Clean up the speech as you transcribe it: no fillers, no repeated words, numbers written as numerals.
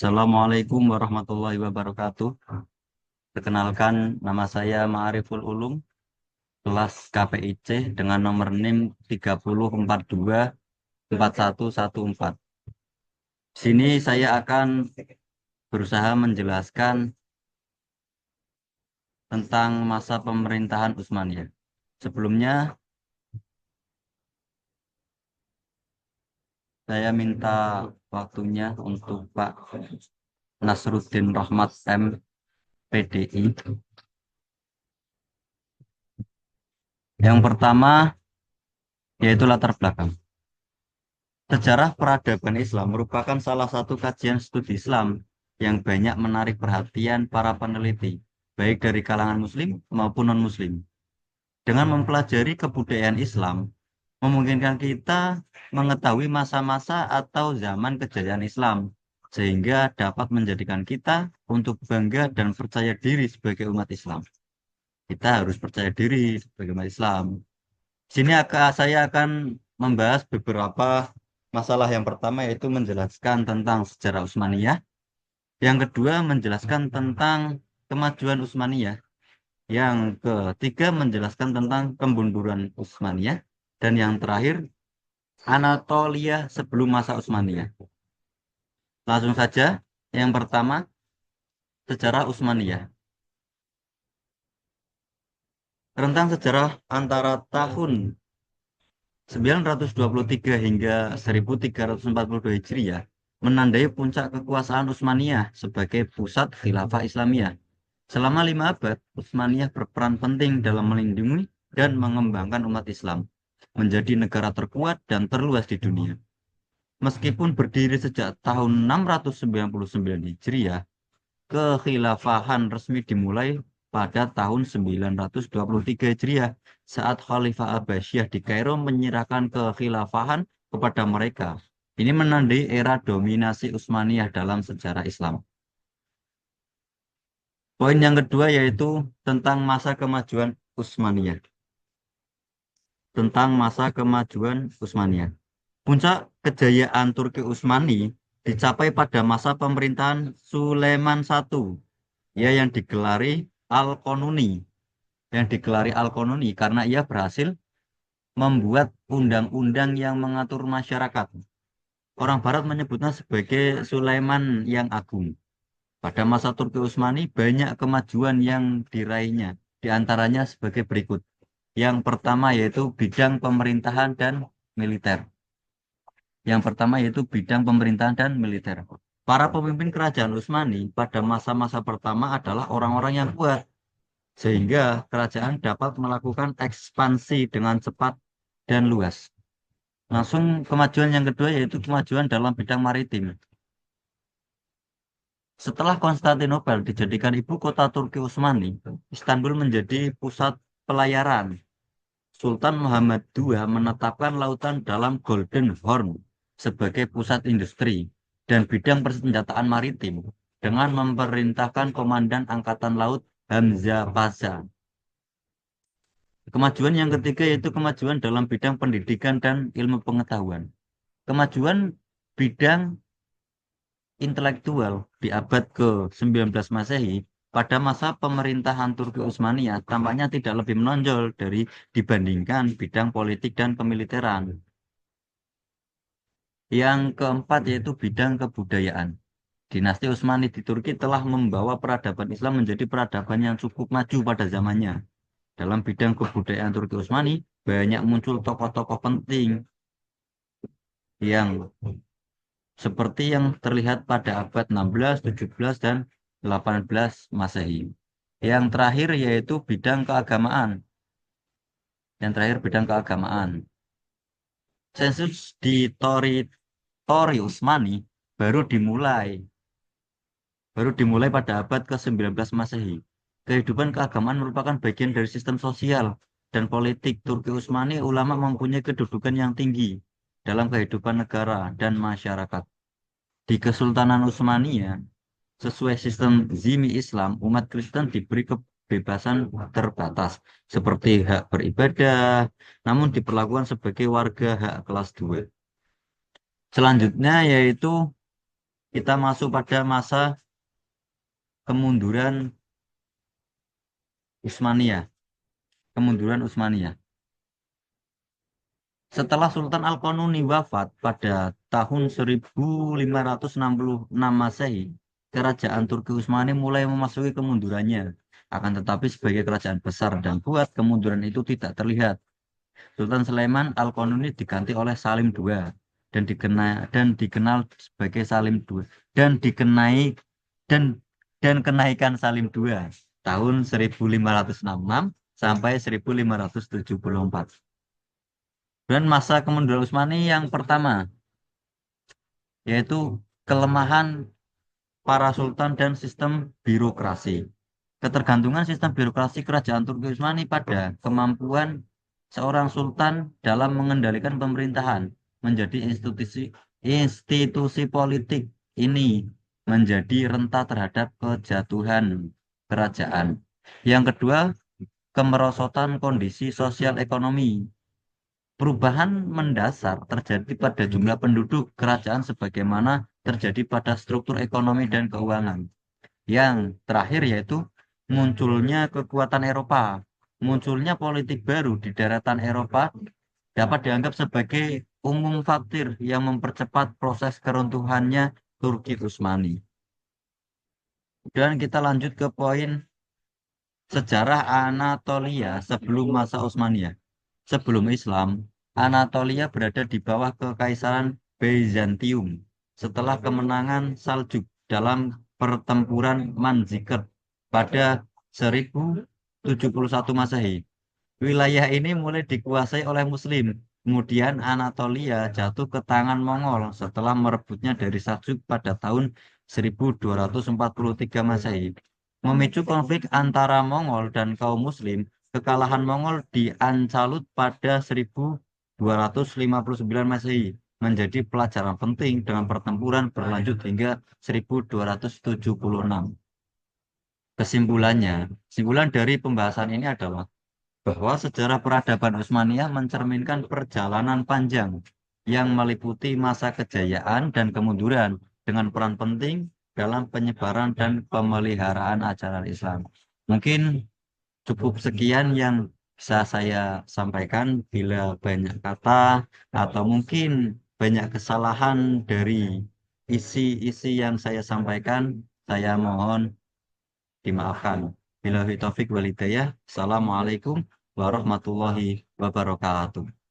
Assalamualaikum warahmatullahi wabarakatuh. Perkenalkan, nama saya Ma'ariful Ulum, kelas KPIC dengan nomor NIM 30424114. Sini saya akan berusaha menjelaskan tentang masa pemerintahan Utsmaniyah. Sebelumnya, saya minta waktunya untuk Pak Nasruddin Rahmat M. PDI. Yang pertama, yaitu latar belakang. Sejarah peradaban Islam merupakan salah satu kajian studi Islam yang banyak menarik perhatian para peneliti, baik dari kalangan Muslim maupun non-Muslim. Dengan mempelajari kebudayaan Islam, memungkinkan kita mengetahui masa-masa atau zaman kejayaan Islam, sehingga dapat menjadikan kita untuk bangga dan percaya diri sebagai umat Islam. Kita harus percaya diri sebagai umat Islam. Sini saya akan membahas beberapa masalah. Yang pertama yaitu menjelaskan tentang sejarah Utsmaniyah. Yang kedua menjelaskan tentang kemajuan Utsmaniyah. Yang ketiga menjelaskan tentang kemunduran Utsmaniyah. Dan yang terakhir Anatolia sebelum masa Utsmaniyah. Langsung saja, yang pertama sejarah Utsmaniyah. Rentang sejarah antara tahun 923 hingga 1342 Hijriah menandai puncak kekuasaan Utsmaniyah sebagai pusat khilafah Islamiyah. Selama 5 abad, Utsmaniyah berperan penting dalam melindungi dan mengembangkan umat Islam menjadi negara terkuat dan terluas di dunia. Meskipun berdiri sejak tahun 699 Hijriah, kekhilafahan resmi dimulai pada tahun 923 Hijriah saat Khalifah Abbasiyah di Kairo menyerahkan kekhilafahan kepada mereka. Ini menandai era dominasi Utsmaniyah dalam sejarah Islam. Poin yang kedua yaitu tentang masa kemajuan Utsmaniyah. Tentang masa kemajuan Utsmaniyah. Puncak kejayaan Turki Utsmani dicapai pada masa pemerintahan Sulaiman I, ya yang digelari Al-Qanuni karena ia berhasil membuat undang-undang yang mengatur masyarakat. Orang Barat menyebutnya sebagai Sulaiman yang Agung. Pada masa Turki Utsmani banyak kemajuan yang diraihnya, di antaranya sebagai berikut. Yang pertama yaitu bidang pemerintahan dan militer. Para pemimpin kerajaan Utsmani pada masa-masa pertama adalah orang-orang yang kuat, sehingga kerajaan dapat melakukan ekspansi dengan cepat dan luas. Langsung kemajuan yang kedua yaitu kemajuan dalam bidang maritim. Setelah Konstantinopel dijadikan ibu kota Turki Utsmani, Istanbul menjadi pusat pelayaran. Sultan Muhammad II menetapkan lautan dalam Golden Horn sebagai pusat industri dan bidang persenjataan maritim dengan memerintahkan Komandan Angkatan Laut Hamza Pasha. Kemajuan yang ketiga yaitu kemajuan dalam bidang pendidikan dan ilmu pengetahuan. Kemajuan bidang intelektual di abad ke-19 Masehi pada masa pemerintahan Turki Utsmaniyah tampaknya tidak lebih menonjol dibandingkan bidang politik dan kemiliteran. Yang keempat yaitu bidang kebudayaan. Dinasti Utsmani di Turki telah membawa peradaban Islam menjadi peradaban yang cukup maju pada zamannya. Dalam bidang kebudayaan Turki Utsmani banyak muncul tokoh-tokoh penting yang seperti yang terlihat pada abad 16, 17, dan 18 Masehi. Yang terakhir yaitu bidang keagamaan. Sensus di Tori Utsmani baru dimulai pada abad ke-19 Masehi. Kehidupan keagamaan merupakan bagian dari sistem sosial dan politik Turki Utsmani. Ulama mempunyai kedudukan yang tinggi dalam kehidupan negara dan masyarakat. Di Kesultanan Utsmaniyah, sesuai sistem Zimmi Islam, umat Kristen diberi kebebasan terbatas, seperti hak beribadah, namun diperlakukan sebagai warga hak kelas 2. Selanjutnya yaitu kita masuk pada masa kemunduran Utsmaniyah. Kemunduran Utsmaniyah. Setelah Sultan Al-Qanuni wafat pada tahun 1566 Masehi, kerajaan Turki Utsmani mulai memasuki kemundurannya. Akan tetapi sebagai kerajaan besar dan kuat, kemunduran itu tidak terlihat. Sultan Sulaiman Al-Qanuni diganti oleh Salim II dan dikenal sebagai Salim II dan dan kenaikan Salim II tahun 1566 sampai 1574. Dan masa kemunduran Utsmani yang pertama yaitu kelemahan para sultan dan sistem birokrasi. Ketergantungan sistem birokrasi kerajaan Turki Utsmani pada kemampuan seorang sultan dalam mengendalikan pemerintahan menjadi institusi politik ini menjadi rentan terhadap kejatuhan kerajaan. Yang kedua, kemerosotan kondisi sosial ekonomi. Perubahan mendasar terjadi pada jumlah penduduk kerajaan sebagaimana terjadi pada struktur ekonomi dan keuangan. Yang terakhir yaitu munculnya kekuatan Eropa. Munculnya politik baru di daratan Eropa dapat dianggap sebagai umum faktor yang mempercepat proses keruntuhannya Turki Utsmani. Dan kita lanjut ke poin sejarah Anatolia sebelum masa Utsmaniyah. Sebelum Islam, Anatolia berada di bawah Kekaisaran Byzantium setelah kemenangan Saljuk dalam pertempuran Manzikert pada 1071 Masehi. Wilayah ini mulai dikuasai oleh Muslim. Kemudian Anatolia jatuh ke tangan Mongol setelah merebutnya dari Saljuk pada tahun 1243 Masehi. Memicu konflik antara Mongol dan kaum Muslim, kekalahan Mongol di Ancalut pada 1259 Masehi menjadi pelajaran penting dengan pertempuran berlanjut hingga 1276. Kesimpulan dari pembahasan ini adalah bahwa sejarah peradaban Utsmaniyah mencerminkan perjalanan panjang yang meliputi masa kejayaan dan kemunduran dengan peran penting dalam penyebaran dan pemeliharaan ajaran Islam. Mungkin cukup sekian yang bisa saya sampaikan. Bila banyak kata atau mungkin banyak kesalahan dari isi-isi yang saya sampaikan, saya mohon dimaafkan. Billahi taufik wal hidayah. Assalamualaikum warahmatullahi wabarakatuh.